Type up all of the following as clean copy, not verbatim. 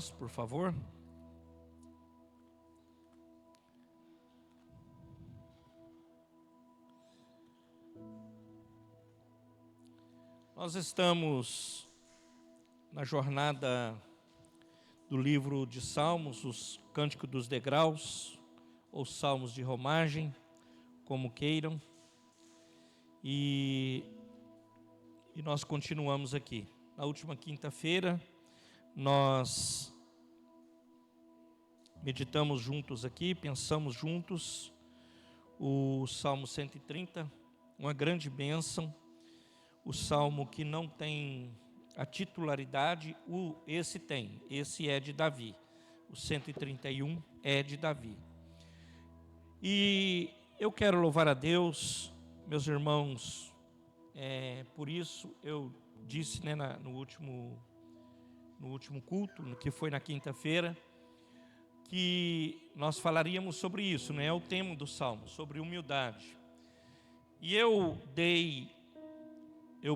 Por favor. Nós estamos na jornada do livro de Salmos, os Cânticos dos Degraus, ou Salmos de Romagem, como queiram. E nós continuamos aqui. Na última quinta-feira, nós meditamos juntos aqui, pensamos juntos o Salmo 130, uma grande bênção, o Salmo que não tem a titularidade, esse é de Davi, o 131 é de Davi. E eu quero louvar a Deus, meus irmãos, por isso eu disse no último culto, que foi na quinta-feira, que nós falaríamos sobre isso, é o tema do Salmo, sobre humildade. E eu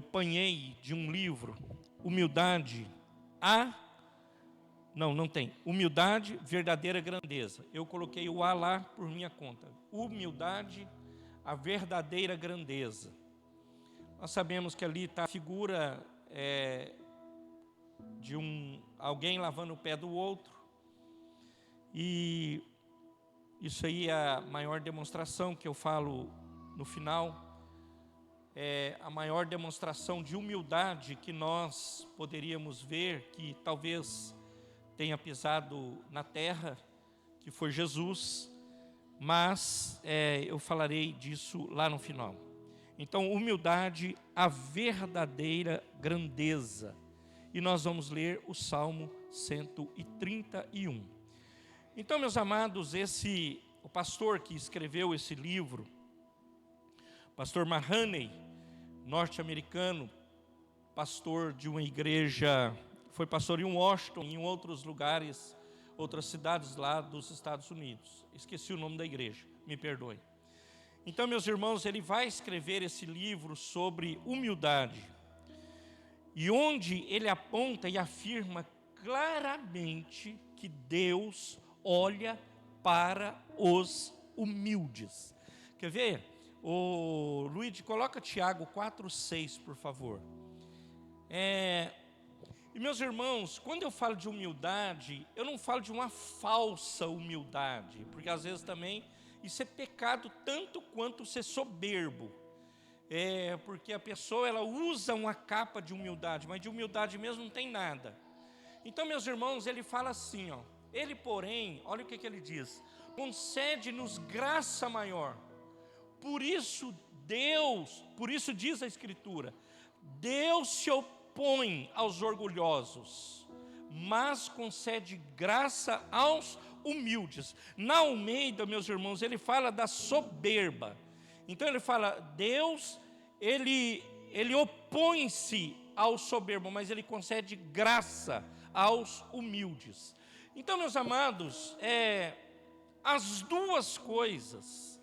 panhei de um livro, Humildade, Verdadeira Grandeza. Eu coloquei o A lá por minha conta. Humildade, a verdadeira grandeza. Nós sabemos que ali está a figura de alguém lavando o pé do outro. E isso aí é a maior demonstração que eu falo no final. É a maior demonstração de humildade que nós poderíamos ver, que talvez tenha pisado na terra, que foi Jesus, mas eu falarei disso lá no final. Então, humildade, a verdadeira grandeza. E nós vamos ler o Salmo 131. Então, meus amados, o pastor que escreveu esse livro, pastor Mahaney, norte-americano, pastor de uma igreja, foi pastor em Washington, em outros lugares, outras cidades lá dos Estados Unidos. Esqueci o nome da igreja, me perdoem. Então, meus irmãos, ele vai escrever esse livro sobre humildade, e onde ele aponta e afirma claramente que Deus olha para os humildes. Quer ver? O Luiz, coloca Tiago 4:6, por favor. E meus irmãos, quando eu falo de humildade, eu não falo de uma falsa humildade, porque às vezes também isso é pecado tanto quanto ser soberbo. Porque a pessoa ela usa uma capa de humildade, mas de humildade mesmo não tem nada. Então, meus irmãos, ele fala assim, ele, porém, olha o que ele diz: concede-nos graça maior. Por isso diz a Escritura, Deus se opõe aos orgulhosos, mas concede graça aos humildes. Na Almeida, meus irmãos, ele fala da soberba. Então ele fala, Deus, ele opõe-se ao soberbo, mas ele concede graça aos humildes. Então, meus amados, as duas coisas,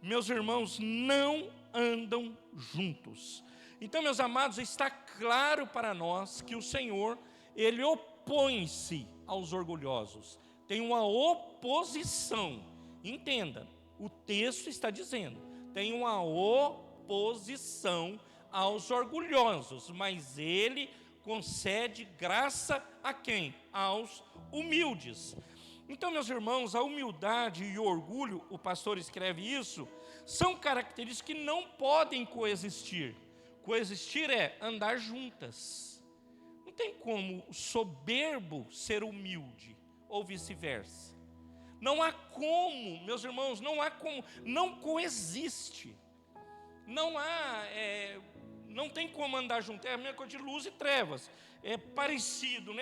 meus irmãos, não andam juntos. Então, meus amados, está claro para nós que o Senhor, ele opõe-se aos orgulhosos. Tem uma oposição. Entenda, o texto está dizendo, tem uma oposição aos orgulhosos, mas ele concede graça a quem? Aos humildes. Então, meus irmãos, a humildade e o orgulho, o pastor escreve isso, são características que não podem coexistir. Coexistir é andar juntas. Não tem como o soberbo ser humilde, ou vice-versa. Não há como, meus irmãos, não coexiste. Não tem como andar junto, é a mesma coisa de luz e trevas, é parecido,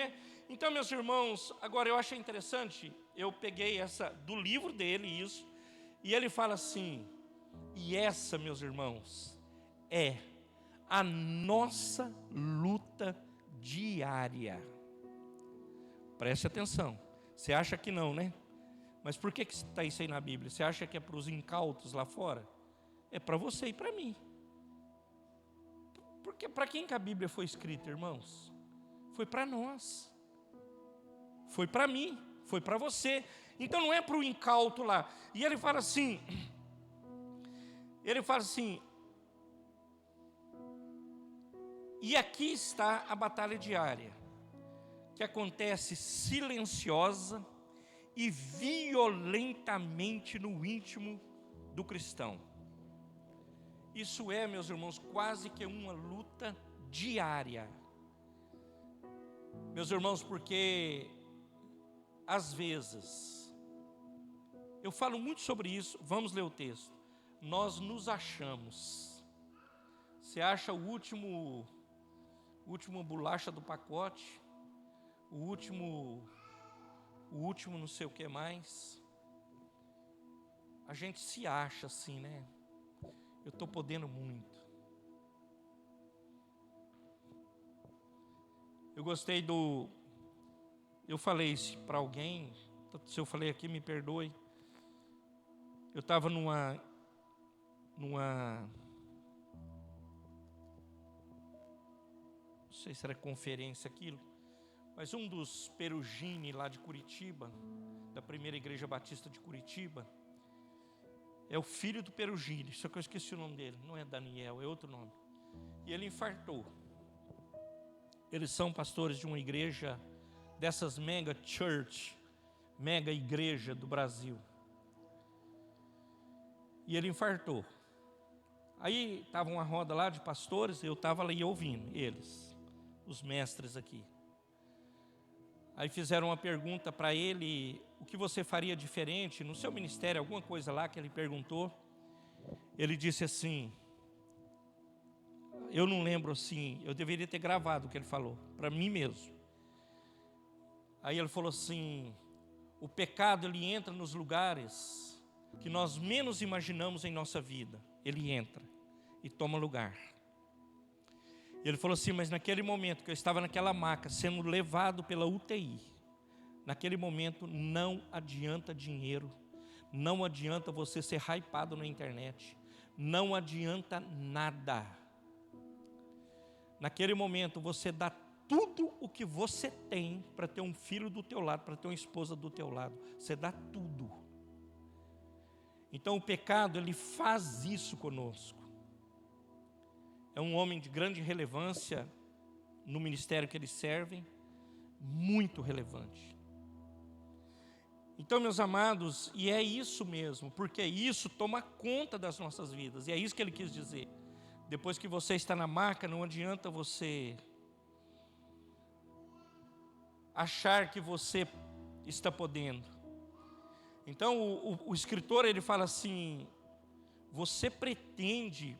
Então, meus irmãos, agora eu achei interessante, eu peguei essa do livro dele, isso, e ele fala assim, e essa, meus irmãos, é a nossa luta diária. Preste atenção, você acha que não, Mas por que está isso aí na Bíblia? Você acha que é para os incautos lá fora? É para você e para mim. Porque para quem que a Bíblia foi escrita, irmãos? Foi para nós. foi para mim, foi para você. Então não é para o incauto lá. E ele fala assim, e aqui está a batalha diária, que acontece silenciosa e violentamente no íntimo do cristão. Isso é, meus irmãos, quase que uma luta diária. Meus irmãos, porque às vezes, eu falo muito sobre isso, vamos ler o texto. Nós nos achamos. Você acha o último bolacha do pacote, o último não sei o que mais. A gente se acha assim, né? Eu estou podendo muito. Eu gostei eu falei isso para alguém, se eu falei aqui, me perdoe. Eu estava numa não sei se era conferência aquilo, mas um dos Perugini lá de Curitiba, da primeira igreja batista de Curitiba, é o filho do Perugini, só que eu esqueci o nome dele, não é Daniel, é outro nome. E ele infartou. Eles são pastores de uma igreja, dessas mega church, mega igreja do Brasil. E ele infartou. Aí estava uma roda lá de pastores, eu estava ali ouvindo eles, os mestres aqui. Aí fizeram uma pergunta para ele, o que você faria diferente no seu ministério, alguma coisa lá que ele perguntou. Ele disse assim, eu não lembro assim, eu deveria ter gravado o que ele falou, para mim mesmo. Aí ele falou assim, o pecado ele entra nos lugares que nós menos imaginamos em nossa vida. Ele entra e toma lugar. Ele falou assim, mas naquele momento que eu estava naquela maca, sendo levado pela UTI, naquele momento não adianta dinheiro, não adianta você ser hypado na internet, não adianta nada. Naquele momento você dá tudo o que você tem para ter um filho do teu lado, para ter uma esposa do teu lado, você dá tudo. Então o pecado ele faz isso conosco. É um homem de grande relevância no ministério que eles servem, muito relevante. Então, meus amados, e é isso mesmo, porque isso toma conta das nossas vidas, e é isso que ele quis dizer. Depois que você está na maca, não adianta você achar que você está podendo. Então, o escritor, ele fala assim, você pretende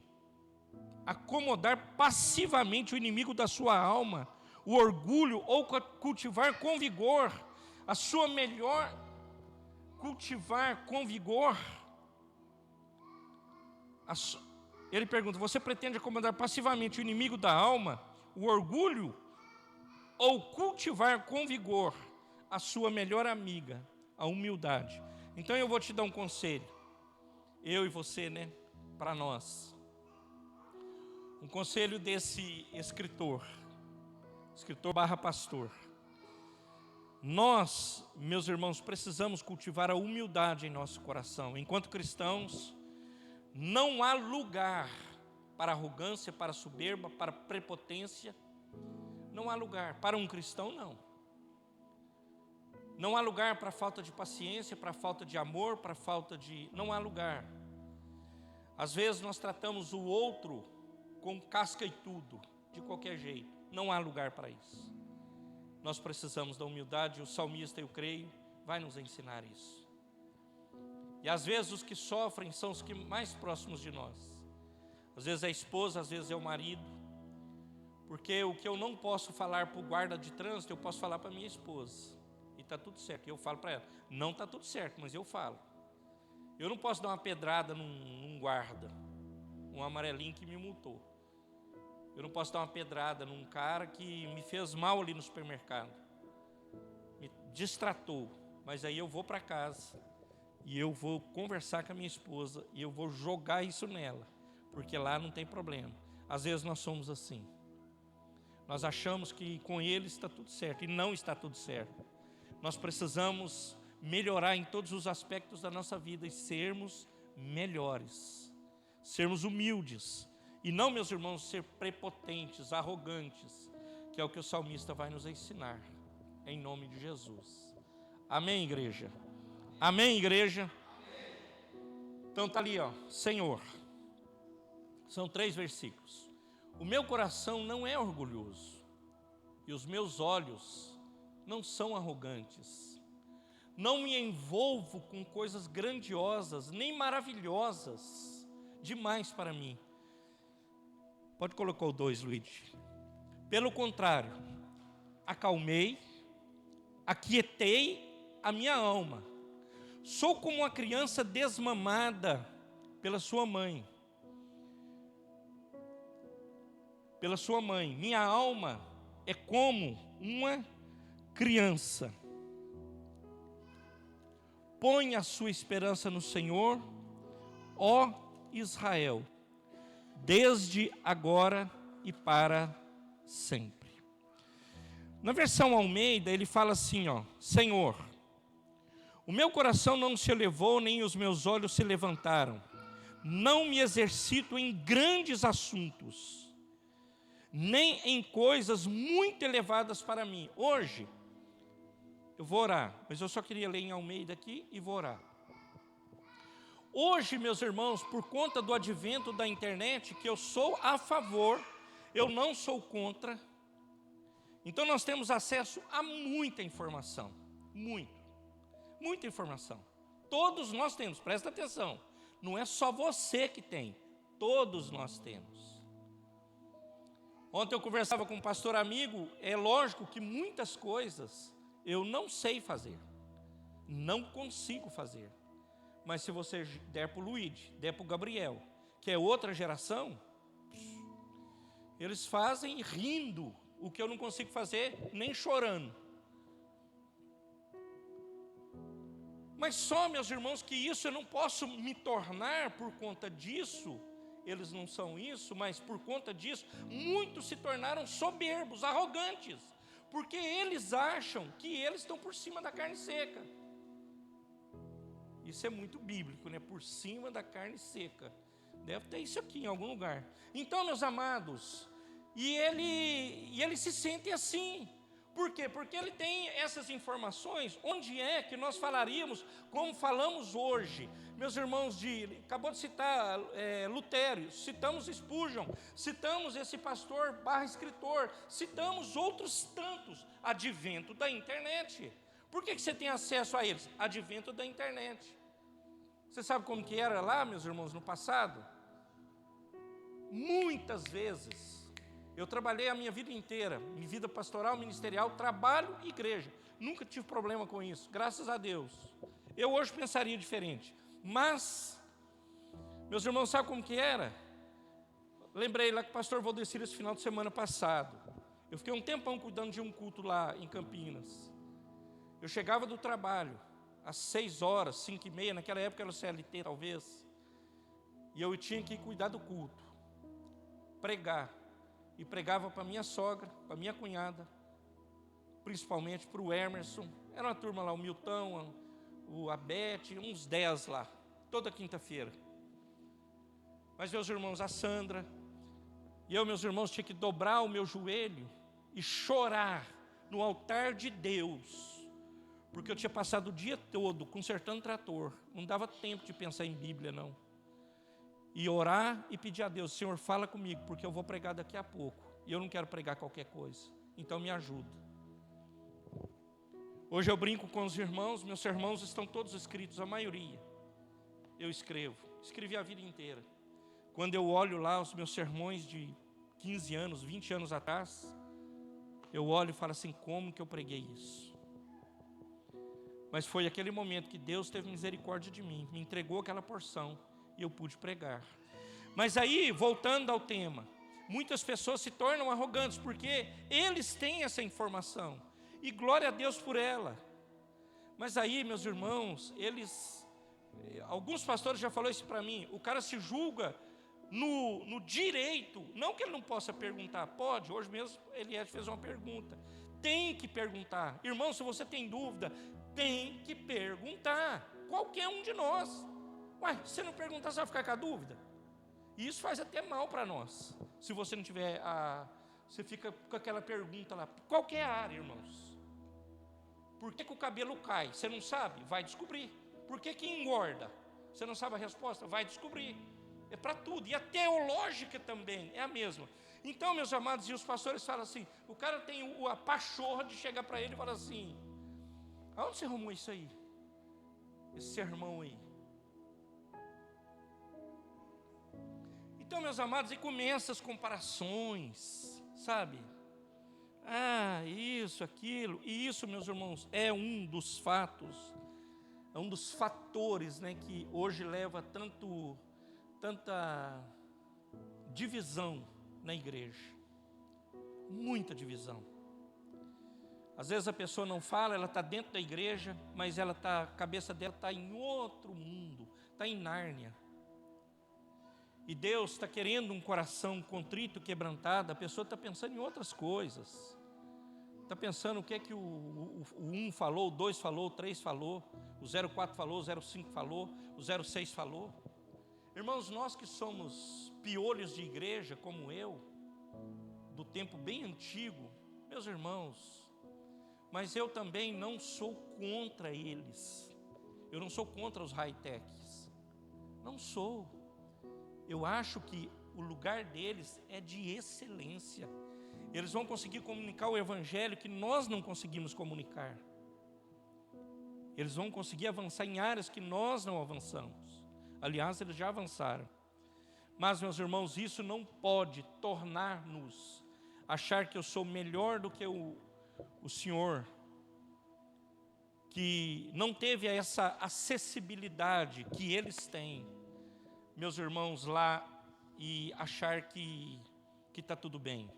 acomodar passivamente o inimigo da sua alma, o orgulho, ou cultivar com vigor a sua melhor, cultivar com vigor. Ele pergunta, você pretende acomodar passivamente o inimigo da alma, o orgulho, ou cultivar com vigor a sua melhor amiga, a humildade? Então eu vou te dar um conselho, eu e você, né, para nós. Um conselho desse escritor barra pastor. Nós, meus irmãos, precisamos cultivar a humildade em nosso coração. Enquanto cristãos, não há lugar para arrogância, para soberba, para prepotência. Não há lugar. Para um cristão, não. Não há lugar para falta de paciência, para falta de amor, para falta de... Não há lugar. Às vezes nós tratamos o outro com casca e tudo, de qualquer jeito. Não há lugar para isso. Nós precisamos da humildade, o salmista, eu creio, vai nos ensinar isso. E às vezes os que sofrem são os que mais próximos de nós. Às vezes é a esposa, às vezes é o marido. Porque o que eu não posso falar para o guarda de trânsito, eu posso falar para minha esposa. E está tudo certo, eu falo para ela. Não está tudo certo, mas eu falo. Eu não posso dar uma pedrada num guarda, um amarelinho que me multou. Eu não posso dar uma pedrada num cara que me fez mal ali no supermercado, me distratou, mas aí eu vou para casa e eu vou conversar com a minha esposa e eu vou jogar isso nela, porque lá não tem problema. Às vezes nós somos assim, nós achamos que com ele está tudo certo e não está tudo certo. Nós precisamos melhorar em todos os aspectos da nossa vida e sermos melhores, sermos humildes, e não, meus irmãos, ser prepotentes, arrogantes, que é o que o salmista vai nos ensinar, em nome de Jesus. Amém, igreja? Amém, igreja? Então está ali, ó, Senhor, são 3 versículos. O meu coração não é orgulhoso, e os meus olhos não são arrogantes. Não me envolvo com coisas grandiosas, nem maravilhosas demais para mim. Pode colocar o 2, Luigi. Pelo contrário, acalmei, aquietei a minha alma. Sou como uma criança desmamada pela sua mãe. Pela sua mãe. Minha alma é como uma criança. Põe a sua esperança no Senhor, ó Israel, desde agora e para sempre. Na versão Almeida, ele fala assim, ó: Senhor, o meu coração não se elevou, nem os meus olhos se levantaram. Não me exercito em grandes assuntos, nem em coisas muito elevadas para mim. Hoje, eu vou orar, mas eu só queria ler em Almeida aqui e vou orar. Hoje, meus irmãos, por conta do advento da internet, que eu sou a favor, eu não sou contra. Então nós temos acesso a muita informação, muita informação. Todos nós temos, presta atenção, não é só você que tem, todos nós temos. Ontem eu conversava com um pastor amigo, é lógico que muitas coisas eu não sei fazer, não consigo fazer. Mas se você der para o Luigi, der para o Gabriel, que é outra geração, eles fazem rindo o que eu não consigo fazer, nem chorando. Mas só, meus irmãos, que isso eu não posso me tornar por conta disso. Eles não são isso, mas por conta disso, muitos se tornaram soberbos, arrogantes, porque eles acham que eles estão por cima da carne seca. Isso é muito bíblico, né? Por cima da carne seca. Deve ter isso aqui em algum lugar. Então, meus amados, e ele se sente assim. Por quê? Porque ele tem essas informações. Onde é que nós falaríamos como falamos hoje? Meus irmãos, acabou de citar Lutério, citamos Spurgeon, citamos esse pastor / escritor, citamos outros tantos. Advento da internet. Por que você tem acesso a eles? Advento da internet. Você sabe como que era lá, meus irmãos, no passado? Muitas vezes, eu trabalhei a minha vida inteira, minha vida pastoral, ministerial, trabalho e igreja. Nunca tive problema com isso, graças a Deus. Eu hoje pensaria diferente. Mas, meus irmãos, sabe como que era? Lembrei lá que o pastor Valdecir esse final de semana passado. Eu fiquei um tempão cuidando de um culto lá em Campinas. Eu chegava do trabalho às 6 horas, 5h30, naquela época era o CLT talvez. E eu tinha que cuidar do culto, pregar. E pregava para minha sogra, para minha cunhada, principalmente para o Emerson. Era uma turma lá, o Milton, o Abete, uns 10 lá, toda quinta-feira. Mas meus irmãos, a Sandra, e eu, meus irmãos, tinha que dobrar o meu joelho e chorar no altar de Deus, porque eu tinha passado o dia todo consertando trator, não dava tempo de pensar em Bíblia, não. E orar e pedir a Deus: Senhor, fala comigo, porque eu vou pregar daqui a pouco, e eu não quero pregar qualquer coisa, então me ajuda. Hoje eu brinco com os irmãos, meus sermãos estão todos escritos, a maioria. Eu escrevi a vida inteira. Quando eu olho lá os meus sermões de 15 anos, 20 anos atrás, eu olho e falo assim: como que eu preguei isso? Mas foi aquele momento que Deus teve misericórdia de mim, me entregou aquela porção, e eu pude pregar. Mas aí, voltando ao tema, muitas pessoas se tornam arrogantes, porque eles têm essa informação, e glória a Deus por ela. Mas aí, meus irmãos, alguns pastores já falaram isso para mim, o cara se julga no direito, não que ele não possa perguntar, pode, hoje mesmo Eliette fez uma pergunta, Tem que perguntar. Irmão, se você tem dúvida, tem que perguntar. Qualquer um de nós. Ué, se não perguntar, você vai ficar com a dúvida? E isso faz até mal para nós. Se você não tiver você fica com aquela pergunta lá. Qualquer área, irmãos. Por que o cabelo cai? Você não sabe? Vai descobrir. Por que engorda? Você não sabe a resposta? Vai descobrir. É para tudo. E a teológica também é a mesma. Então, meus amados, e os pastores falam assim, o cara tem a pachorra de chegar para ele e falar assim, aonde você arrumou isso aí? Esse sermão aí. Então, meus amados, e começa as comparações, sabe? Isso, aquilo. E isso, meus irmãos, é um dos fatos, é um dos fatores, né, que hoje leva tanta divisão na igreja. Muita divisão. Às vezes a pessoa não fala, ela está dentro da igreja, mas a cabeça dela está em outro mundo, está em Nárnia. E Deus está querendo um coração contrito, quebrantado. A pessoa está pensando em outras coisas. Está pensando o que é que o 1 falou, o 2 falou, o 3 falou, o 04 falou, o 05 falou, o 06 falou. Irmãos, nós que somos piolhos de igreja, como eu, do tempo bem antigo, meus irmãos, mas eu também não sou contra eles. Eu não sou contra os high-techs. Não sou. Eu acho que o lugar deles é de excelência. Eles vão conseguir comunicar o evangelho que nós não conseguimos comunicar. Eles vão conseguir avançar em áreas que nós não avançamos. Aliás, eles já avançaram. Mas, meus irmãos, isso não pode tornar-nos achar que eu sou melhor do que o senhor, que não teve essa acessibilidade que eles têm, meus irmãos, lá, e achar que está tudo bem.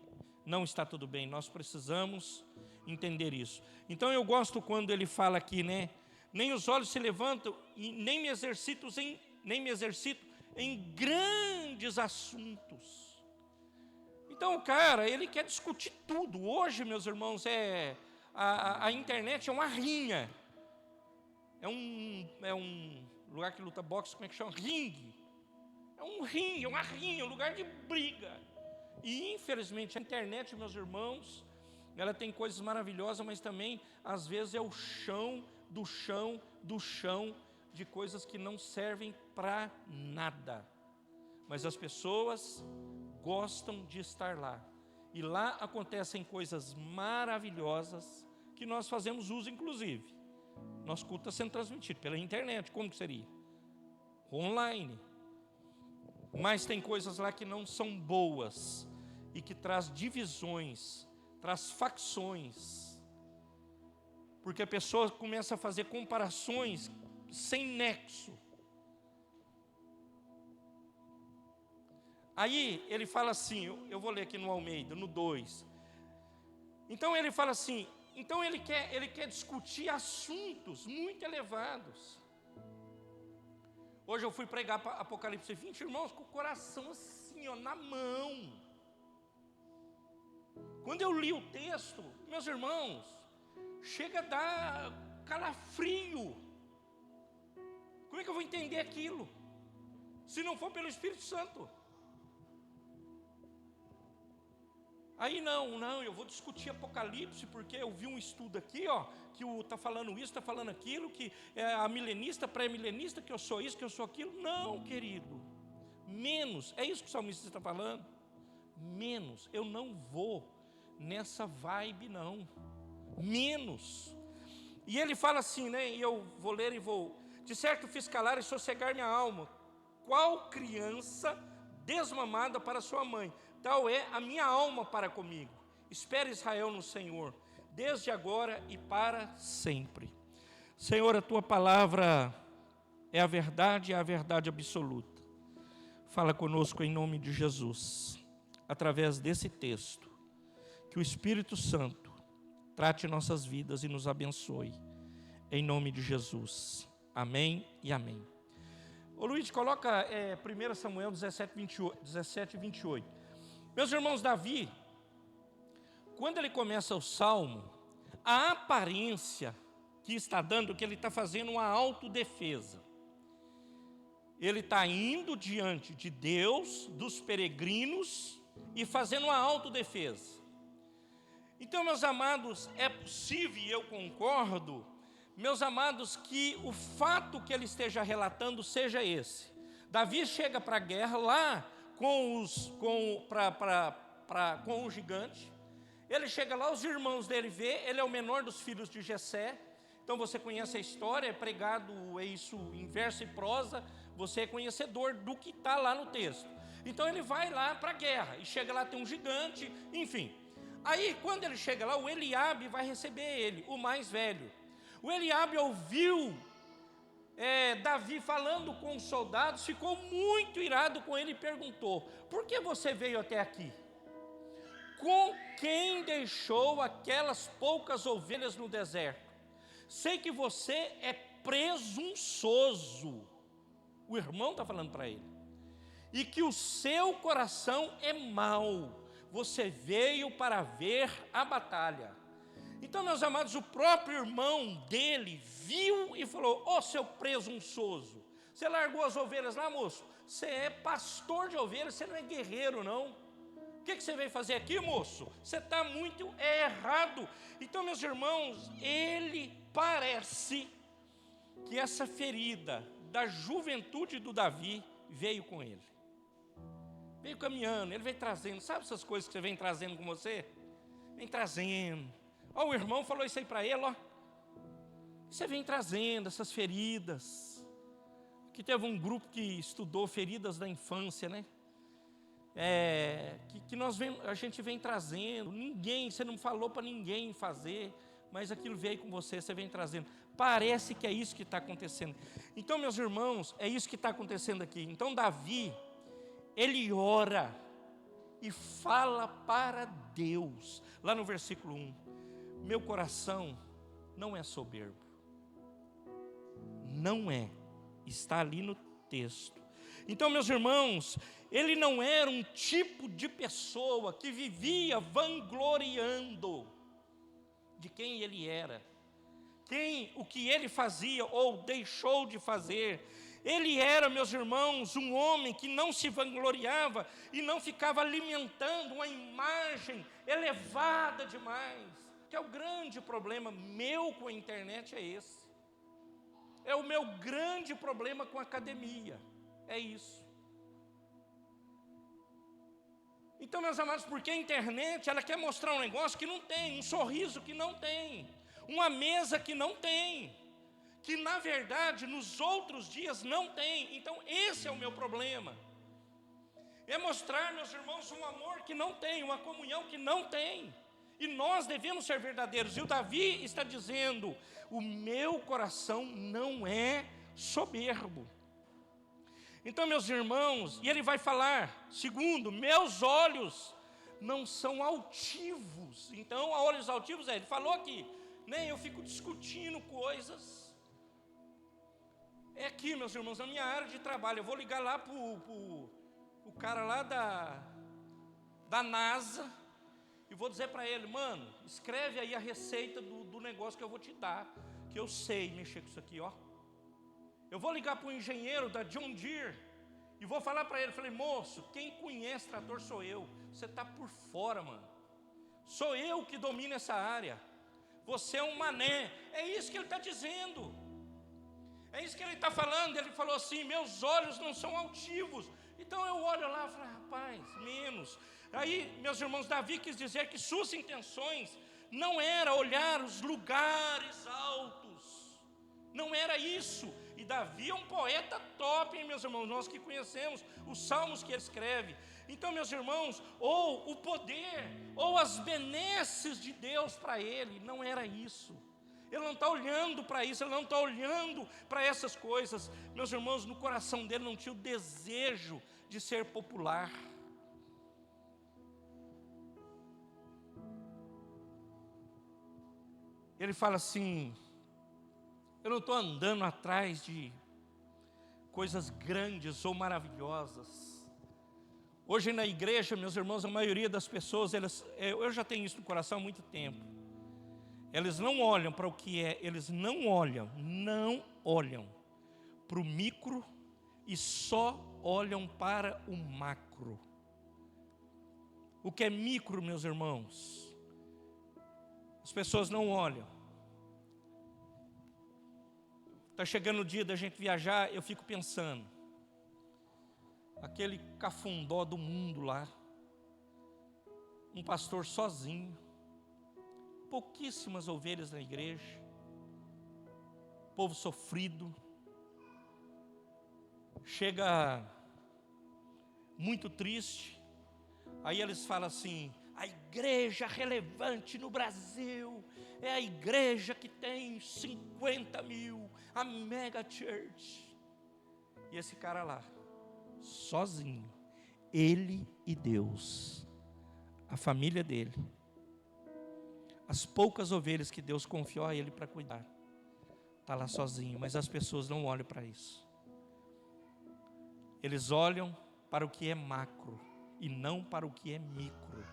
Não está tudo bem, nós precisamos entender isso. Então eu gosto quando ele fala aqui, né? Nem os olhos se levantam e nem me exercito em grandes assuntos. Então o cara, ele quer discutir tudo. Hoje, meus irmãos, a internet é uma rinha. É um lugar que luta boxe, como é que chama? Ringue. É um ringue, é uma rinha, um lugar de briga. E infelizmente a internet, meus irmãos, ela tem coisas maravilhosas, mas também às vezes é o chão do chão do chão de coisas que não servem para nada. Mas as pessoas gostam de estar lá. E lá acontecem coisas maravilhosas que nós fazemos uso, inclusive. Nosso culto está sendo transmitido pela internet. Como que seria? Online. Mas tem coisas lá que não são boas e que traz divisões, traz facções, porque a pessoa começa a fazer comparações sem nexo. Aí ele fala assim, eu vou ler aqui no Almeida, no 2. Então ele fala assim, então ele quer discutir assuntos muito elevados. Hoje eu fui pregar para Apocalipse 20, irmãos, com o coração assim, ó, na mão. Quando eu li o texto, meus irmãos, chega a dar calafrio. Como é que eu vou entender aquilo? Se não for pelo Espírito Santo. Aí não, eu vou discutir Apocalipse, porque eu vi um estudo aqui, ó, que está falando isso, está falando aquilo, que é a milenista, pré-milenista, que eu sou isso, que eu sou aquilo. Não, querido, menos, é isso que o salmista está falando? Menos, eu não vou nessa vibe não, menos. E ele fala assim, né, e eu vou ler e vou, de certo fiz calar e sossegar minha alma, qual criança desmamada para sua mãe, tal é a minha alma para comigo. Espera Israel no Senhor, desde agora e para sempre. Senhor, a tua palavra é a verdade absoluta. Fala conosco em nome de Jesus, através desse texto, que o Espírito Santo trate nossas vidas e nos abençoe, em nome de Jesus. Amém e amém. Ô Luiz, coloca 1 Samuel 17, 28. Meus irmãos, Davi, quando ele começa o salmo, a aparência que está dando, que ele está fazendo uma autodefesa. Ele está indo diante de Deus, dos peregrinos, e fazendo uma autodefesa. Então, meus amados, é possível, e eu concordo, meus amados, que o fato que ele esteja relatando seja esse. Davi chega para a guerra lá com o gigante. Ele chega lá, os irmãos dele vê, ele é o menor dos filhos de Jessé. Então você conhece a história, é pregado isso em verso e prosa, você é conhecedor do que está lá no texto. Então ele vai lá para a guerra, e chega lá, tem um gigante, enfim. Aí quando ele chega lá, o Eliabe vai receber ele, o mais velho. O Eliabe ouviu Davi falando com os soldados, ficou muito irado com ele e perguntou: por que você veio até aqui? Com quem deixou aquelas poucas ovelhas no deserto? Sei que você é presunçoso. O irmão está falando para ele. E que o seu coração é mau. Você veio para ver a batalha. Então, meus amados, o próprio irmão dele viu e falou: ô seu presunçoso, você largou as ovelhas lá, moço? Você é pastor de ovelhas, você não é guerreiro, não. O que você veio fazer aqui, moço? Você está muito errado. Então, meus irmãos, ele parece que essa ferida da juventude do Davi veio com ele. Veio caminhando, ele veio trazendo. Sabe essas coisas que você vem trazendo com você? Vem trazendo. Ó, o irmão falou isso aí para ele, ó. Você vem trazendo essas feridas. Aqui teve um grupo que estudou feridas da infância, né? A gente vem trazendo. Você não falou para ninguém fazer, mas aquilo veio com você vem trazendo. Parece que é isso que está acontecendo. Então, meus irmãos, é isso que está acontecendo aqui. Então, Davi, ele ora e fala para Deus, lá no versículo 1: meu coração não é soberbo. Não é, está ali no texto. Então, meus irmãos, ele não era um tipo de pessoa que vivia vangloriando de quem ele era, o que ele fazia ou deixou de fazer. Ele era, meus irmãos, um homem que não se vangloriava e não ficava alimentando uma imagem elevada demais, que é o grande problema meu com a internet, é esse. É o meu grande problema com a academia, é isso. Então, meus amados, porque a internet, ela quer mostrar um negócio que não tem, um sorriso que não tem, uma mesa que não tem, que na verdade nos outros dias não tem. Então esse é o meu problema, é mostrar, meus irmãos, um amor que não tem, uma comunhão que não tem. E nós devemos ser verdadeiros. E o Davi está dizendo: o meu coração não é soberbo. Então, meus irmãos, e ele vai falar, segundo, meus olhos não são altivos. Então, olhos altivos, ele falou aqui, nem eu fico discutindo coisas. É aqui, meus irmãos, na minha área de trabalho. Eu vou ligar lá para o cara lá da NASA e vou dizer para ele: mano, escreve aí a receita do negócio que eu vou te dar, que eu sei mexer com isso aqui, ó. Eu vou ligar para o engenheiro da John Deere e vou falar para ele, falei: moço, quem conhece trator sou eu, você está por fora, mano. Sou eu que domino essa área, você é um mané. É isso que ele está dizendo, é isso que ele está falando. Ele falou assim: meus olhos não são altivos. Então eu olho lá e falo: rapaz, menos. Aí, meus irmãos, Davi quis dizer que suas intenções não era olhar os lugares altos, não era isso. E Davi é um poeta top, hein, meus irmãos, nós que conhecemos os salmos que ele escreve. Então, meus irmãos, ou o poder, ou as benesses de Deus para ele, não era isso. Ele não está olhando para isso, ele não está olhando para essas coisas. Meus irmãos, no coração dele não tinha o desejo de ser popular. Ele fala assim: eu não estou andando atrás de coisas grandes ou maravilhosas, Hoje na igreja, meus irmãos, a maioria das pessoas, eu já tenho isso no coração há muito tempo. Eles não olham para o que é, eles não olham para o micro e só olham para o macro. O que é micro, meus irmãos? As pessoas não olham. Está chegando o dia da gente viajar, eu fico pensando. Aquele cafundó do mundo lá. Um pastor sozinho. Pouquíssimas ovelhas na igreja. Povo sofrido. Chega muito triste. Aí eles falam assim: a igreja relevante no Brasil é a igreja que tem 50 mil, a mega church. E esse cara lá, sozinho, ele e Deus, a família dele, as poucas ovelhas que Deus confiou a ele para cuidar, está lá sozinho, mas as pessoas não olham para isso. Eles olham para o que é macro e não para o que é micro.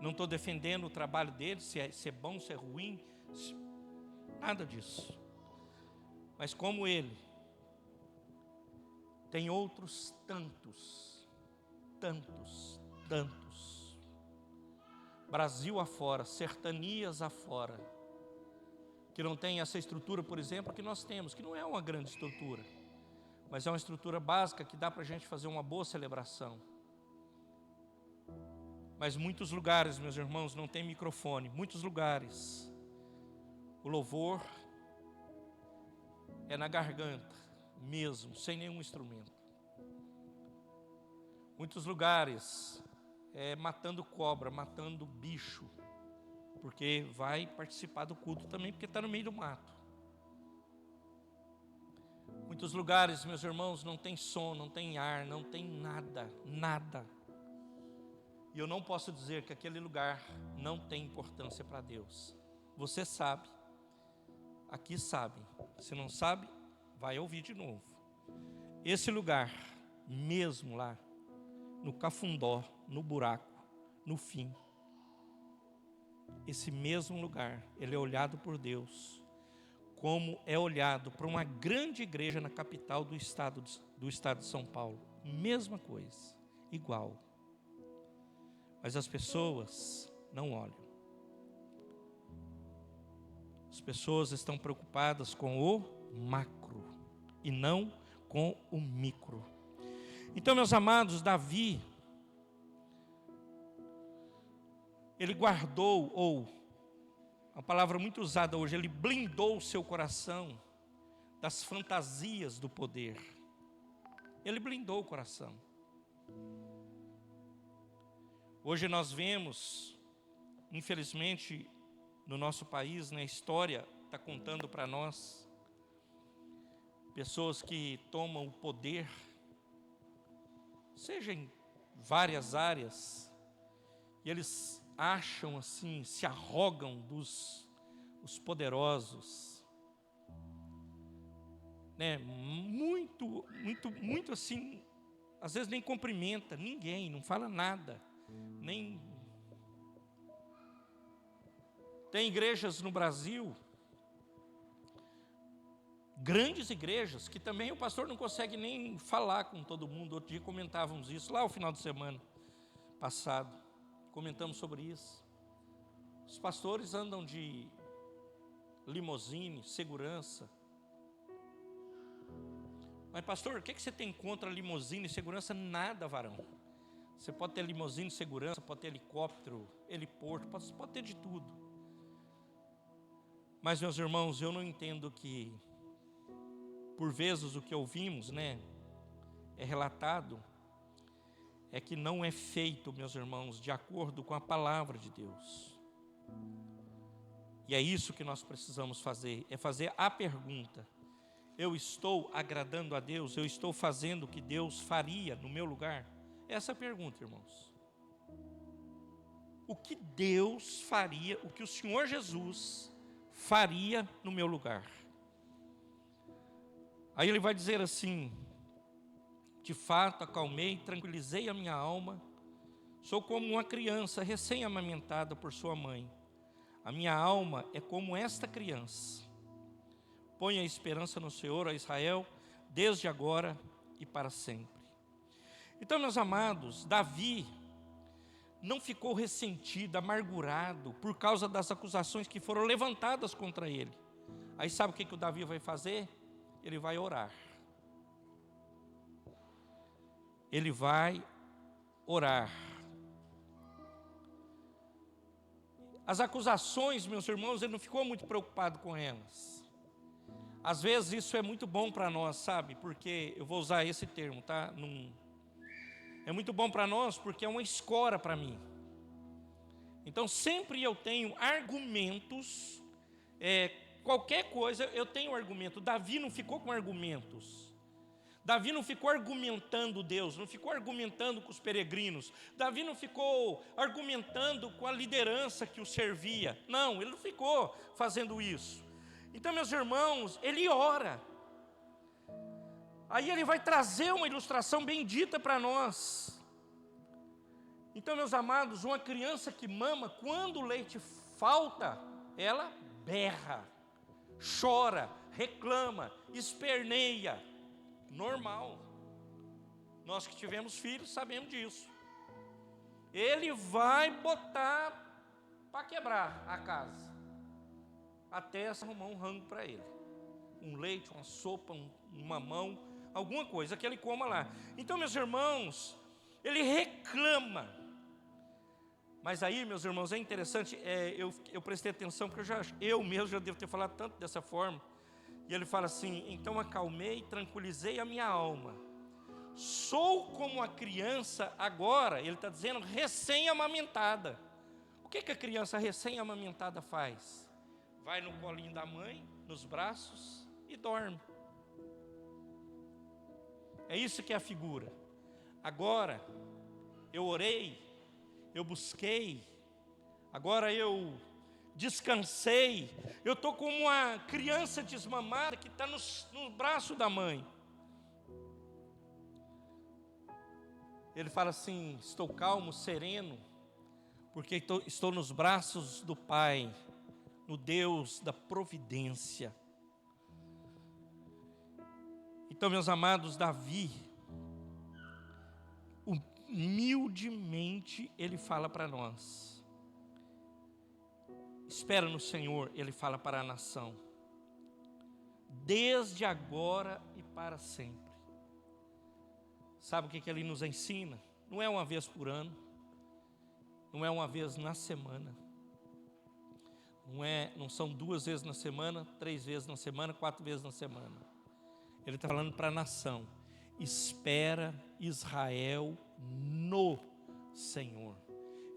Não estou defendendo o trabalho deles, se é bom, se é ruim, nada disso. Mas como ele, tem outros tantos, Brasil afora, sertanias afora, que não tem essa estrutura, por exemplo, que nós temos, que não é uma grande estrutura, mas é uma estrutura básica que dá para a gente fazer uma boa celebração. Mas muitos lugares, meus irmãos, não tem microfone. Muitos lugares, o louvor é na garganta mesmo, sem nenhum instrumento. Muitos lugares é matando cobra, matando bicho, porque vai participar do culto também, porque está no meio do mato. Muitos lugares, meus irmãos, não tem som, não tem ar, não tem nada. E eu não posso dizer que aquele lugar não tem importância para Deus. Você sabe, aqui sabe. Se não sabe, vai ouvir de novo. Esse lugar, mesmo lá, no cafundó, no buraco, no fim, esse mesmo lugar, ele é olhado por Deus, como é olhado para uma grande igreja na capital do estado de São Paulo. Mesma coisa, igual. Mas as pessoas não olham. As pessoas estão preocupadas com o macro e não com o micro. Então, meus amados, Davi, ele guardou, ou uma palavra muito usada hoje, ele blindou o seu coração das fantasias do poder. Ele blindou o coração. Hoje nós vemos, infelizmente, no nosso país, a história está contando para nós, pessoas que tomam o poder, seja em várias áreas, e eles acham assim, se arrogam os poderosos, né? Muito assim, às vezes nem cumprimenta ninguém, não fala nada. Nem tem igrejas no Brasil, grandes igrejas, que também o pastor não consegue nem falar com todo mundo. Outro dia comentávamos isso, lá no final de semana passado, comentamos sobre isso. Os pastores andam de limousine, segurança. Mas pastor, o que você tem contra limousine e segurança? Nada, varão. Você pode ter limousine de segurança, pode ter helicóptero, heliporto, pode ter de tudo. Mas, meus irmãos, eu não entendo que, por vezes, o que ouvimos, é relatado, é que não é feito, meus irmãos, de acordo com a palavra de Deus. E é isso que nós precisamos fazer, é fazer a pergunta: eu estou agradando a Deus? Eu estou fazendo o que Deus faria no meu lugar? Essa é a pergunta, irmãos. O que Deus faria, o que o Senhor Jesus faria no meu lugar? Aí ele vai dizer assim, De fato, acalmei, tranquilizei a minha alma. Sou como uma criança recém-amamentada por sua mãe. A minha alma é como esta criança. Ponha a esperança no Senhor, ó Israel, desde agora e para sempre. Então, meus amados, Davi não ficou ressentido, amargurado, por causa das acusações que foram levantadas contra ele. Aí sabe o que o Davi vai fazer? Ele vai orar. Ele vai orar. As acusações, meus irmãos, ele não ficou muito preocupado com elas. Às vezes isso é muito bom para nós, sabe? Porque, eu vou usar esse termo, tá? É muito bom para nós porque é uma escora para mim. Então sempre eu tenho argumentos, qualquer coisa eu tenho argumento. Davi não ficou com argumentos. Davi não ficou argumentando Deus, não ficou argumentando com os peregrinos. Davi não ficou argumentando com a liderança que o servia. Não, ele não ficou fazendo isso. Então, meus irmãos, ele ora. Aí ele vai trazer uma ilustração bendita para nós. Então, meus amados, uma criança que mama, quando o leite falta, ela berra, chora, reclama, esperneia. Normal. Nós que tivemos filhos sabemos disso. Ele vai botar para quebrar a casa, até arrumar um rango para ele, um leite, uma sopa, um mamão, alguma coisa que ele coma lá. Então, meus irmãos, ele reclama. Mas aí, meus irmãos, é interessante, eu prestei atenção, porque eu mesmo já devo ter falado tanto dessa forma. E ele fala assim: então acalmei, tranquilizei a minha alma. Sou como a criança agora, ele está dizendo, recém-amamentada. O que a criança recém-amamentada faz? Vai no colinho da mãe, nos braços e dorme. É isso que é a figura. Agora, eu orei, eu busquei, agora eu descansei, eu estou como uma criança desmamada que está no braço da mãe. Ele fala assim: estou calmo, sereno, porque estou nos braços do Pai, no Deus da providência. Então, meus amados, Davi, humildemente, ele fala para nós. Espera no Senhor, ele fala para a nação, desde agora e para sempre. Sabe o que ele nos ensina? Não é uma vez por ano, não é uma vez na semana, não são 2 vezes na semana, 3 vezes na semana, 4 vezes na semana. Ele está falando para a nação: espera, Israel, no Senhor.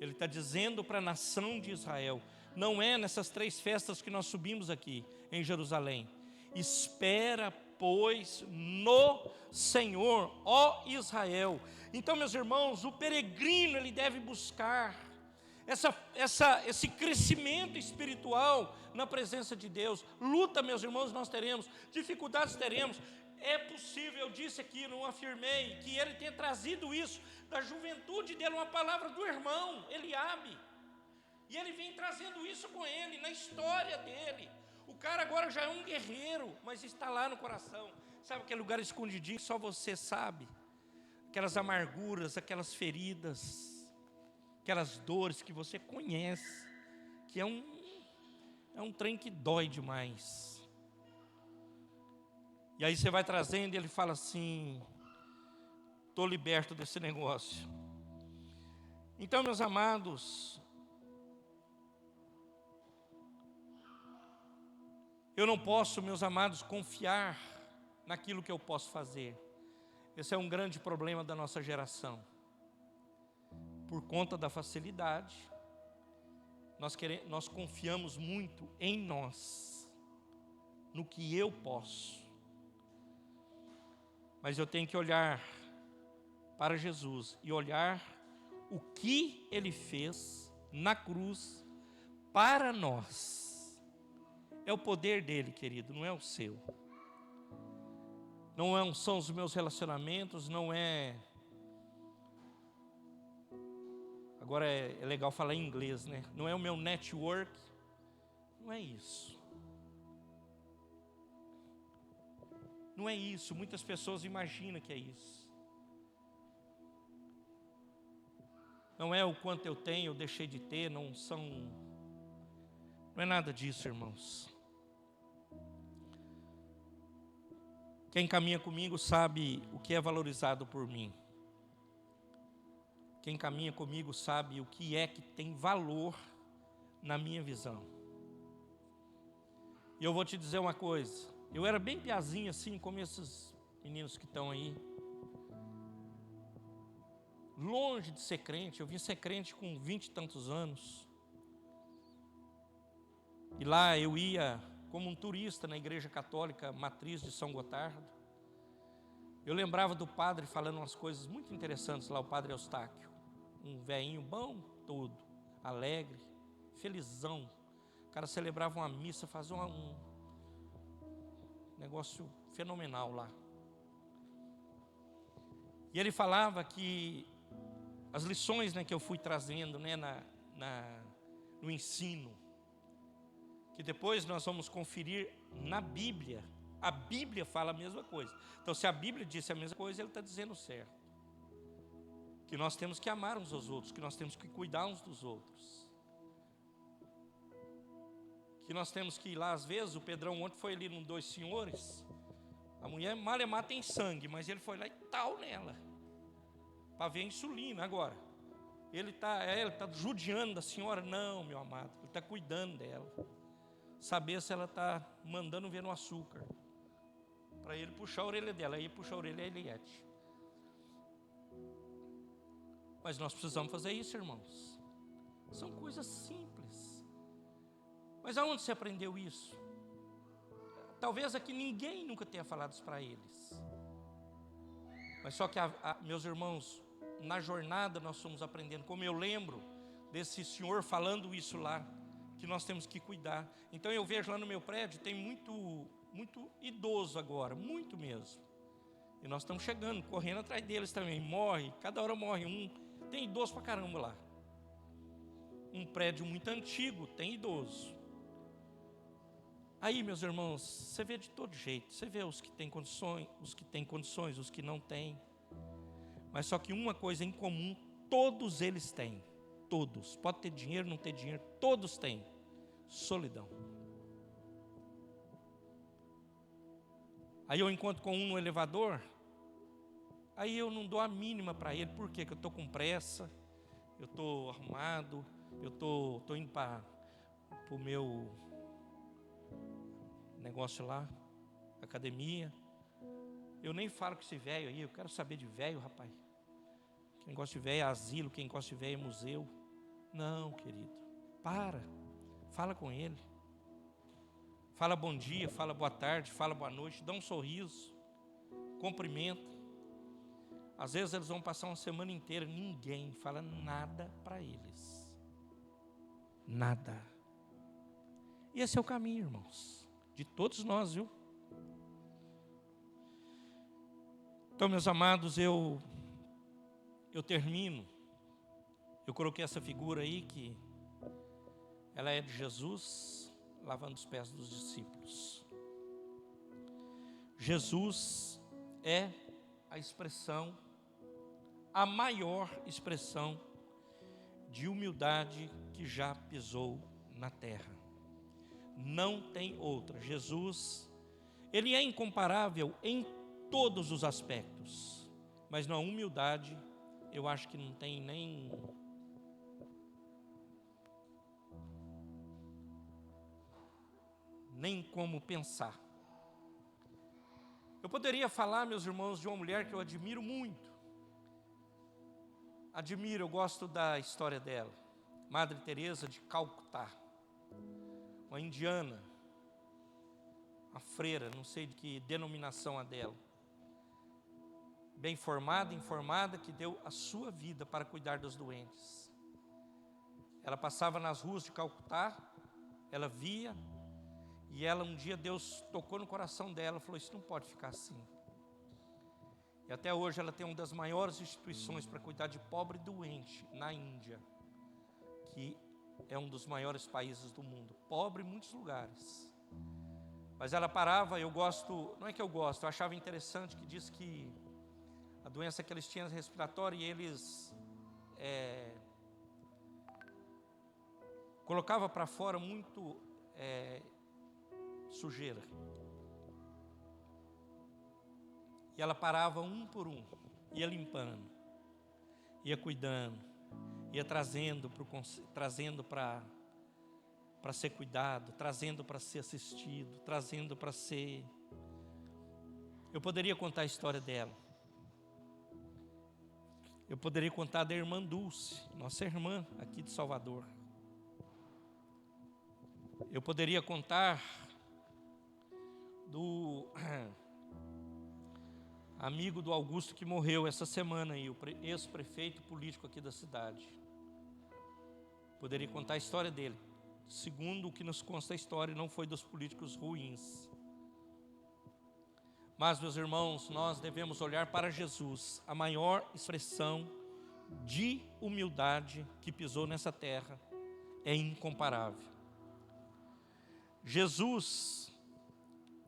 Ele está dizendo para a nação de Israel, não é nessas 3 festas que nós subimos aqui em Jerusalém. Espera, pois, no Senhor, ó Israel. Então, meus irmãos, o peregrino ele deve buscar esse crescimento espiritual na presença de Deus. Luta, meus irmãos, nós teremos, dificuldades teremos. É possível, eu disse aqui, não afirmei, que ele tenha trazido isso da juventude dele, uma palavra do irmão Eliabe. E ele vem trazendo isso com ele, na história dele. O cara agora já é um guerreiro, mas está lá no coração. Sabe aquele lugar escondidinho que só você sabe? Aquelas amarguras, aquelas feridas, aquelas dores que você conhece, que é um trem que dói demais. E aí você vai trazendo e ele fala assim: estou liberto desse negócio. Então, meus amados, eu não posso, meus amados, confiar naquilo que eu posso fazer. Esse é um grande problema da nossa geração. Por conta da facilidade, nós confiamos muito em nós, no que eu posso. Mas eu tenho que olhar para Jesus e olhar o que Ele fez na cruz para nós. É o poder dele, querido, não é o seu. são os meus relacionamentos, não é... Agora é legal falar em inglês, né? Não é o meu network, não é isso. Não é isso, muitas pessoas imaginam que é isso. Não é o quanto eu tenho, eu deixei de ter, não é nada disso, irmãos. Quem caminha comigo sabe o que é valorizado por mim. Quem caminha comigo sabe o que é que tem valor na minha visão. E eu vou te dizer uma coisa. Eu era bem piazinho assim, como esses meninos que estão aí. Longe de ser crente, eu vim ser crente com 20 e tantos anos. E lá eu ia como um turista na igreja católica matriz de São Gotardo. Eu lembrava do padre falando umas coisas muito interessantes lá, o padre Eustáquio. Um velhinho bom todo, alegre, felizão. O cara celebrava uma missa, fazia um negócio fenomenal lá. E ele falava que as lições, né, que eu fui trazendo, né, no ensino, que depois nós vamos conferir na Bíblia. A Bíblia fala a mesma coisa. Então, se a Bíblia disse a mesma coisa, ele está dizendo certo. Que nós temos que amar uns aos outros, que nós temos que cuidar uns dos outros. Que nós temos que ir lá, às vezes, o Pedrão ontem foi ali num Dois Senhores, a mulher malemar tem sangue, mas ele foi lá e tal nela, para ver a insulina. Agora, ele está judiando da senhora? Não, meu amado, ele está cuidando dela. Saber se ela está mandando ver no açúcar, para ele puxar a orelha dela, aí puxar a orelha é Eliette. Mas nós precisamos fazer isso, irmãos. São coisas simples. Mas aonde você aprendeu isso? Talvez aqui ninguém nunca tenha falado isso para eles. Mas só que, meus irmãos, na jornada nós fomos aprendendo. Como eu lembro desse senhor falando isso lá, que nós temos que cuidar. Então eu vejo lá no meu prédio, tem muito idoso agora, muito mesmo. E nós estamos chegando, correndo atrás deles também. Morre, cada hora morre um. Tem idoso pra caramba lá. Um prédio muito antigo, tem idoso. Aí, meus irmãos, você vê de todo jeito. Você vê os que têm condições, os que não têm. Mas só que uma coisa em comum, todos eles têm. Todos. Pode ter dinheiro, não ter dinheiro, todos têm. Solidão. Aí eu encontro com um no elevador. Aí eu não dou a mínima para ele. Por quê? Porque eu estou com pressa, eu estou arrumado, eu estou indo para o meu negócio lá, academia. Eu nem falo com esse velho aí, eu quero saber de velho, rapaz. Quem gosta de velho é asilo, quem gosta de velho é museu. Não, querido, fala com ele. Fala bom dia, fala boa tarde, fala boa noite, dá um sorriso, cumprimenta. Às vezes eles vão passar uma semana inteira, ninguém fala nada para eles. Nada. E esse é o caminho, irmãos, de todos nós, viu? Então, meus amados, eu termino. Eu coloquei essa figura aí, que ela é de Jesus lavando os pés dos discípulos. Jesus é a expressão, a maior expressão de humildade que já pisou na terra. Não tem outra. Jesus, ele é incomparável em todos os aspectos, mas na humildade, eu acho que não tem nem como pensar. Eu poderia falar, meus irmãos, de uma mulher que eu admiro muito. Eu gosto da história dela. Madre Teresa de Calcutá, uma indiana, uma freira, não sei de que denominação é dela. Bem formada, informada, que deu a sua vida para cuidar dos doentes. Ela passava nas ruas de Calcutá, ela via, e ela um dia Deus tocou no coração dela, falou: isso não pode ficar assim. E até hoje ela tem uma das maiores instituições para cuidar de pobre e doente na Índia, que é um dos maiores países do mundo. Pobre em muitos lugares. Mas ela parava, eu gosto, não é que eu gosto, eu achava interessante que diz que a doença que eles tinham respiratória, e eles colocava para fora muito sujeira. E ela parava um por um, ia limpando, ia cuidando, ia trazendo para ser cuidado, trazendo para ser assistido, trazendo para ser... Eu poderia contar a história dela. Eu poderia contar da irmã Dulce, nossa irmã aqui de Salvador. Eu poderia contar do amigo do Augusto que morreu essa semana aí, o ex-prefeito político aqui da cidade. Poderia contar a história dele. Segundo o que nos consta a história, não foi dos políticos ruins. Mas, meus irmãos, nós devemos olhar para Jesus, a maior expressão de humildade que pisou nessa terra, é incomparável. Jesus,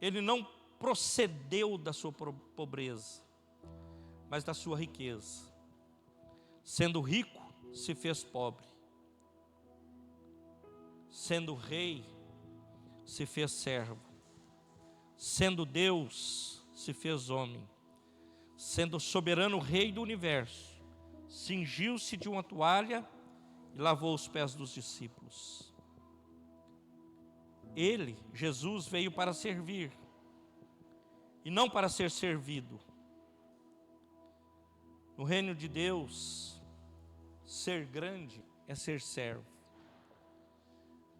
ele não procedeu da sua pobreza, mas da sua riqueza. Sendo rico, se fez pobre. Sendo rei, se fez servo. Sendo Deus, se fez homem. Sendo soberano rei do universo, cingiu-se de uma toalha e lavou os pés dos discípulos. Ele, Jesus, veio para servir e não para ser servido. No reino de Deus, ser grande é ser servo.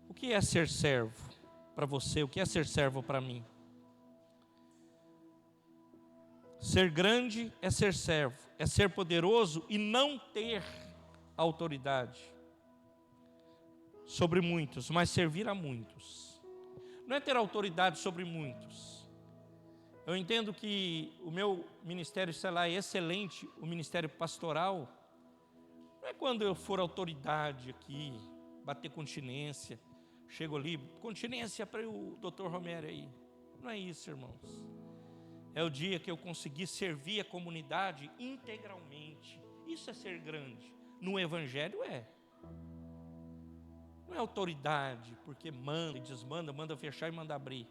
O que é ser servo para você? O que é ser servo para mim? Ser grande é ser servo, é ser poderoso e não ter autoridade sobre muitos, mas servir a muitos. Não é ter autoridade sobre muitos. Eu entendo que o meu ministério, sei lá, é excelente, o ministério pastoral. Não é quando eu for autoridade aqui, bater continência, chego ali, continência para o doutor Romero aí. Não é isso, irmãos. É o dia que eu consegui servir a comunidade integralmente. Isso é ser grande. No Evangelho é. Não é autoridade, porque manda e desmanda, manda fechar e manda abrir.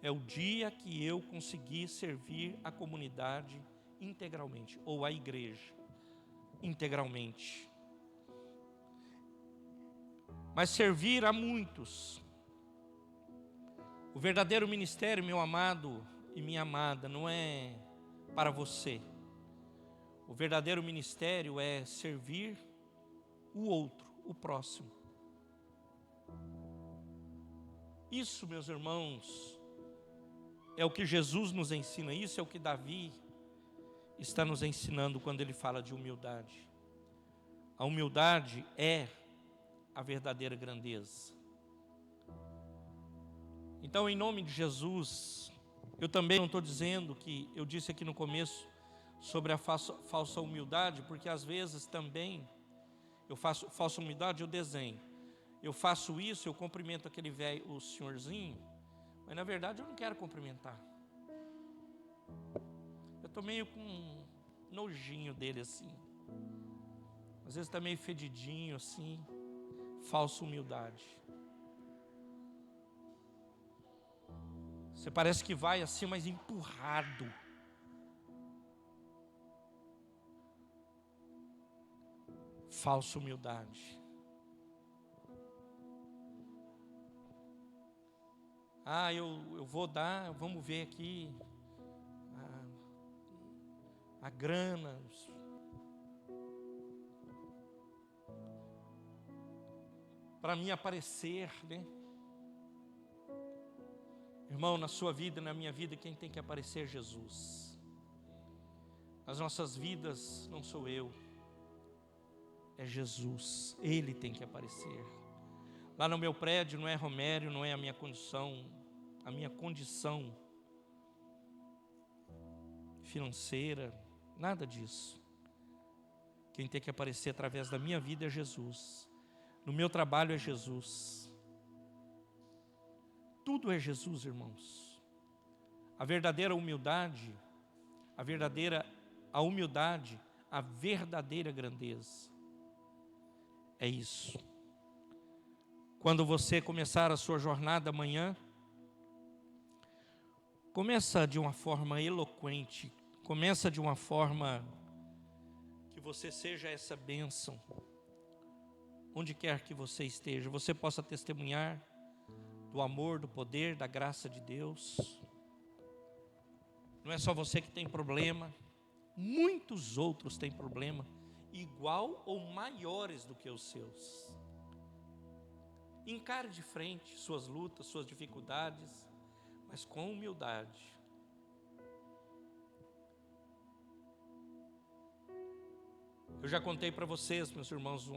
É o dia que eu consegui servir a comunidade integralmente, ou a igreja integralmente. Mas servir a muitos. O verdadeiro ministério, meu amado e minha amada, não é para você. O verdadeiro ministério é servir o outro, o próximo. Isso, meus irmãos, é o que Jesus nos ensina. Isso é o que Davi está nos ensinando quando ele fala de humildade. A humildade é a verdadeira grandeza. Então, em nome de Jesus, eu também não estou dizendo que eu disse aqui no começo sobre a falsa humildade, porque às vezes também eu faço falsa humildade, eu desenho. Eu faço isso, eu cumprimento aquele velho, o senhorzinho, mas na verdade eu não quero cumprimentar. Eu estou meio com nojinho dele assim. Às vezes está meio fedidinho assim. Falsa humildade. Você parece que vai assim, mas empurrado. Falsa humildade. Eu vou dar, vamos ver aqui a grana. Para mim aparecer, né? Irmão, na sua vida, na minha vida, quem tem que aparecer é Jesus. Nas nossas vidas não sou eu, é Jesus. Ele tem que aparecer. Lá no meu prédio não é Romério, não é a minha condição financeira, nada disso. Quem tem que aparecer através da minha vida é Jesus. No meu trabalho é Jesus. Tudo é Jesus, irmãos. A verdadeira humildade, a verdadeira grandeza é isso. Quando você começar a sua jornada amanhã, começa de uma forma eloquente, começa de uma forma que você seja essa bênção. Onde quer que você esteja, você possa testemunhar do amor, do poder, da graça de Deus. Não é só você que tem problema, muitos outros têm problema, igual ou maiores do que os seus. Encare de frente suas lutas, suas dificuldades, mas com humildade. Eu já contei para vocês, meus irmãos,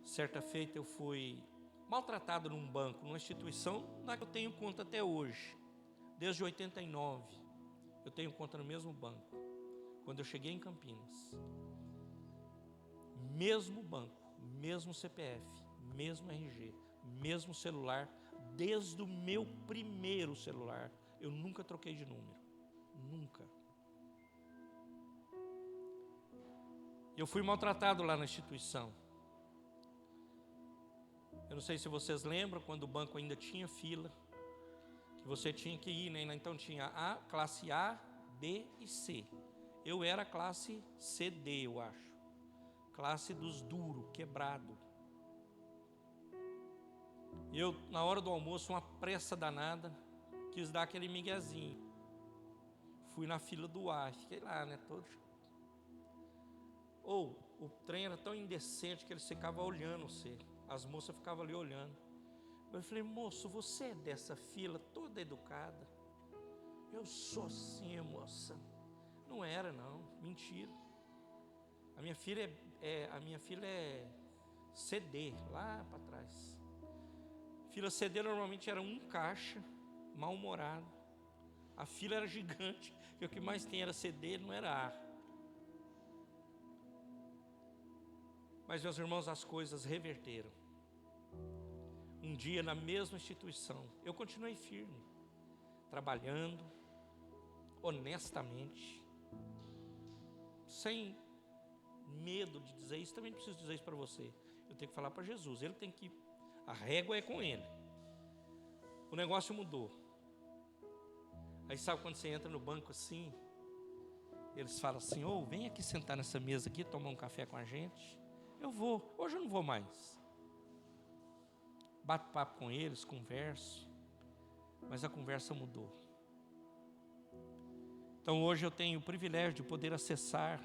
certa feita eu fui maltratado num banco, numa instituição na que eu tenho conta até hoje. Desde 89, eu tenho conta no mesmo banco. Quando eu cheguei em Campinas, mesmo banco, mesmo CPF, mesmo RG, mesmo celular, desde o meu primeiro celular, eu nunca troquei de número, nunca. Eu fui maltratado lá na instituição. Eu não sei se vocês lembram, quando o banco ainda tinha fila, que você tinha que ir, né? Então tinha classe A, B e C. Eu era classe CD, eu acho. Classe dos duros, quebrado. Eu, na hora do almoço, uma pressa danada, quis dar aquele miguezinho. Fui na fila do A, fiquei lá, né? O trem era tão indecente que eles ficavam olhando você. As moças ficavam ali olhando. Eu falei, moço, você é dessa fila toda educada? Eu sou sim, moça. Não era, não. Mentira. A minha filha é CD, lá para trás. Fila CD normalmente era um caixa, mal-humorado. A fila era gigante, e o que mais tem era CD, não era A. Mas, meus irmãos, as coisas reverteram. Um dia, na mesma instituição, eu continuei firme, trabalhando, honestamente, sem medo de dizer isso. Também não preciso dizer isso para você. Eu tenho que falar para Jesus. A régua é com Ele. O negócio mudou. Aí sabe quando você entra no banco assim, eles falam assim, vem aqui sentar nessa mesa aqui, tomar um café com a gente. Eu vou, hoje eu não vou mais. Bato papo com eles, converso, mas a conversa mudou. Então hoje eu tenho o privilégio de poder acessar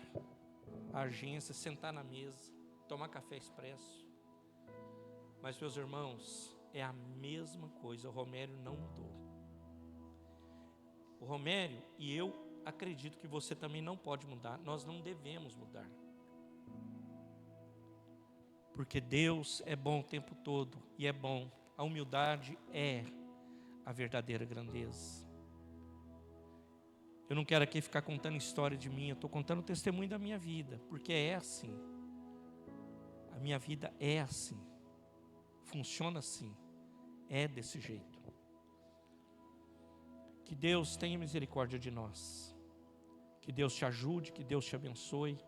a agência, sentar na mesa, tomar café expresso. Mas, meus irmãos, é a mesma coisa, o Romério não mudou. O Romério, e eu acredito que você também não pode mudar, nós não devemos mudar. Porque Deus é bom o tempo todo, e é bom. A humildade é a verdadeira grandeza. Eu não quero aqui ficar contando história de mim, eu estou contando o testemunho da minha vida, porque é assim. A minha vida é assim, funciona assim, é desse jeito. Que Deus tenha misericórdia de nós, que Deus te ajude, que Deus te abençoe,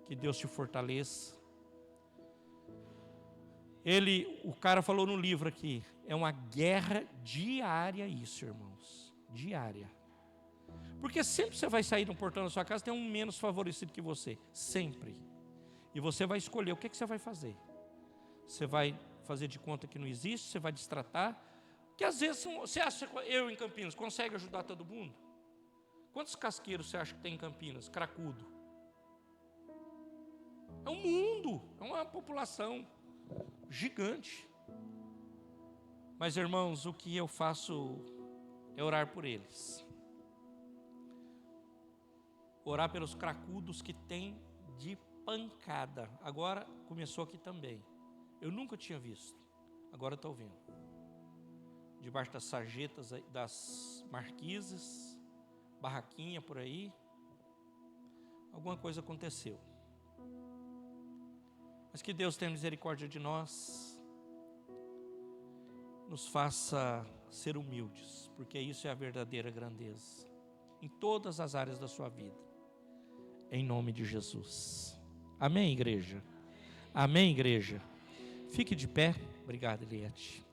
que Deus te fortaleça. O cara falou no livro aqui, é uma guerra diária isso, irmãos, diária. Porque sempre você vai sair no portão da sua casa, tem um menos favorecido que você, sempre. E você vai escolher o que você vai fazer. Você vai fazer de conta que não existe, você vai destratar. Porque às vezes, você acha que eu em Campinas consegue ajudar todo mundo? Quantos casqueiros você acha que tem em Campinas? Cracudo. É um mundo, é uma população gigante. Mas, irmãos, o que eu faço é orar por eles. Orar pelos cracudos que tem de pancada. Agora começou aqui também. Eu nunca tinha visto. Agora estou vendo. Debaixo das sarjetas, das marquises, barraquinha por aí. Alguma coisa aconteceu. Mas que Deus tenha misericórdia de nós, nos faça ser humildes, porque isso é a verdadeira grandeza, em todas as áreas da sua vida, em nome de Jesus. Amém, igreja? Amém, igreja? Fique de pé. Obrigado, Eliette.